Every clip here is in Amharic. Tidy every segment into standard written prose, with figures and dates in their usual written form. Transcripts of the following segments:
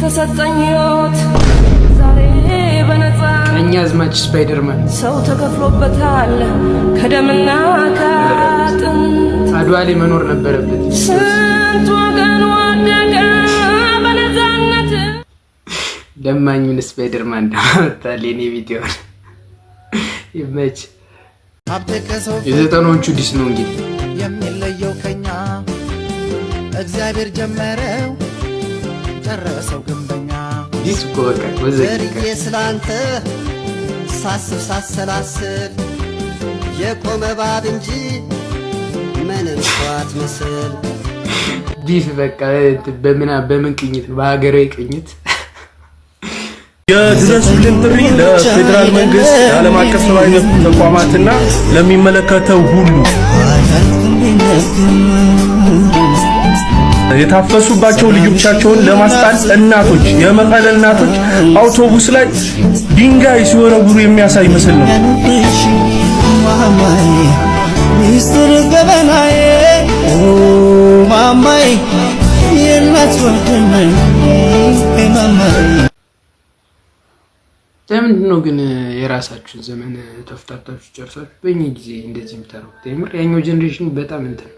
ተሰጠኝት ዛሬ በነፃ ቀኛዝማች ስፓይደርማን ሰው ተከፍሎበታል ከደምና ከአጥንት አድዋ ላይ መኖር ነበረበት። ስንት ወገን ወደቀ በነፃነት ለማኙን ስፓይደርማን እንዳመጣል የኔ ቪዲዮ ይመች። የዘጠናዎቹ ዲስ ነው እንግዲህ የሚለየው ከኛ እግዚአብሔር ጀመረው ጨረሰው ግንበኛ ዲስ እኮ በቃ ወዘከ ስላንተ ሳስብ ሳሰላስል የቆመ ባብ እንጂ ምን እንኳን መስል ዲስ በቃ በምን ቅኝት ነው? በሀገራዊ ቅኝት የድረሱልን ጥሪ ለፌደራል መንግስት፣ ለዓለም አቀፍ ሰብአዊ መብት ተቋማትና ለሚመለከተው ሁሉ የታፈሱባቸው ልጆቻቸውን ለማስጣል እናቶች፣ የመቀለ እናቶች አውቶቡስ ላይ ድንጋይ ሲወረውሩ የሚያሳይ ምስል ነው። ሚስጥር ገበናዬ ማማዬ የእናት ወንድሜ ማማዬ። ለምንድን ነው ግን የራሳችሁን ዘመን ተፍታታችሁ ጨርሳችሁ በእኛ ጊዜ እንደዚህ የምታረጉት? የምር ያኛው ጀነሬሽን በጣም እንትን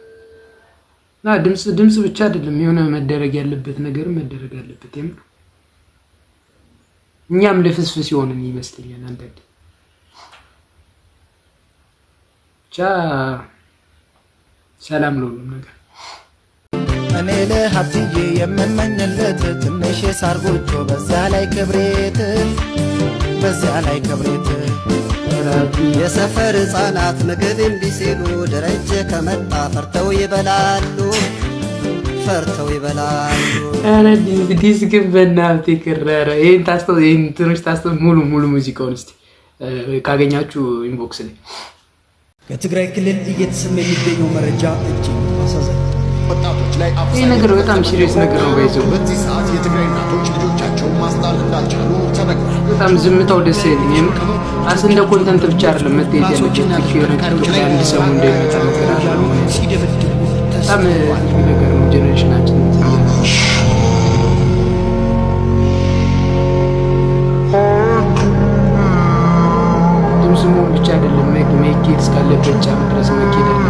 እና ድምጽ ብቻ አይደለም የሆነ መደረግ ያለበት ነገር መደረግ አለበት። የምር እኛም ለፍስፍስ ይሆንን ይመስለኛል አንዳንዴ። ብቻ ሰላም ለሁሉም ነገር። እኔ ለሀብትዬ የምመኝለት ትንሽ የሳር ጎጆ በዛ ላይ ክብሬት የሰፈር ሕፃናት ምግብ እምቢ ሲሉ ደረጀ ከመጣ ፈርተው ይበላሉ። አረ ዲስ ግን በእናትህ ይከረረ። ይሄን ትንሽ ሙሉ ሙዚቃውን እስቲ ካገኛችሁ ኢንቦክስ ላይ። ከትግራይ ክልል እየተሰማ የሚገኘው መረጃ እጅግ አሳዛኝ ወጣቶች ላይ ይሄ ነገር በጣም ሲሪየስ ነገር ነው። ባይዘው በዚህ ሰዓት የትግራይ እናቶች ልጆቻቸውን ማስጣል እንዳልቻሉ ተነግሯል። በጣም ዝምታው ደስ ይለኛል። አስ እንደ ኮንተንት ብቻ አይደለም መጥተህ ያለች ቲክቶክ ላይ አንድ ሰው እንደሚመጣ ነገር አለ። በጣም ነገር ነው ጀነሬሽናችን። ድምጽ ብቻ አይደለም መኬድ እስካለበት ጫፍ ድረስ መኬድ አለ።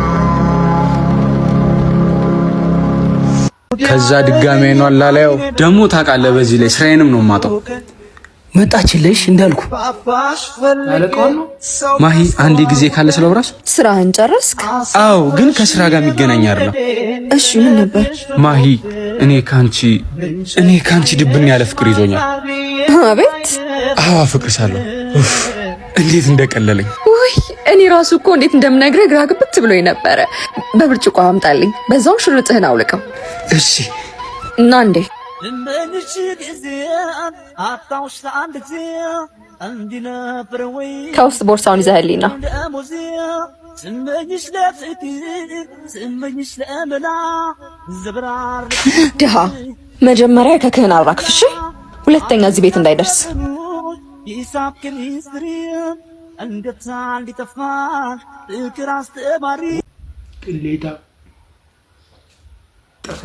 ከዛ ድጋሜ ነው አላላየው ደግሞ ታውቃለህ። በዚህ ላይ ስራዬንም ነው የማጣው። መጣችልሽ እንዳልኩ አለቀው ነው ማሂ አንድ ጊዜ ካለ ስለው ራስ ስራህን ጨረስክ? አዎ፣ ግን ከስራ ጋር የሚገናኝ አይደለም። እሺ ምን ነበር? ማሂ እኔ ካንቺ ድብን ያለ ፍቅር ይዞኛል። አቤት። አዎ አፈቅርሻለሁ። እንዴት እንደቀለለኝ። ውይ እኔ ራሱ እኮ እንዴት እንደምነግርህ ግራ ግብት ብሎኝ ነበረ። በብርጭቆ አምጣልኝ፣ በዛው ሽርጥህን አውልቀው። እሺ እና እንዴ ከውስጥ ቦርሳውን ይዘህልኝ ነው። ድሃ መጀመሪያ ከክህን አራክፍሽ፣ ሁለተኛ እዚህ ቤት እንዳይደርስ። ቅሌታ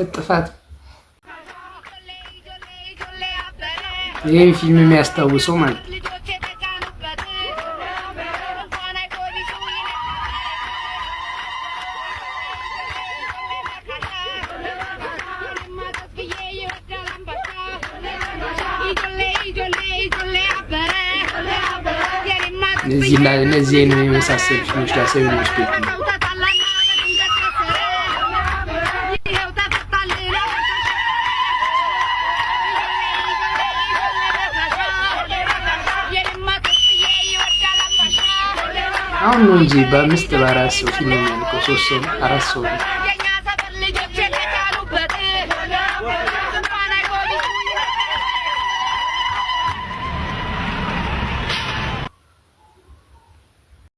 ጥፋት ይሄ ፊልም የሚያስታውሰው ማለት ነው። እነዚህ ነው የመሳሰሉ ፊልሞች ጋር ሰው ይመስገን ነው። አሁን ነው እንጂ በአምስት በአራት ሰው ፊልም የሚያልቀው 3 ሰው 4 ሰው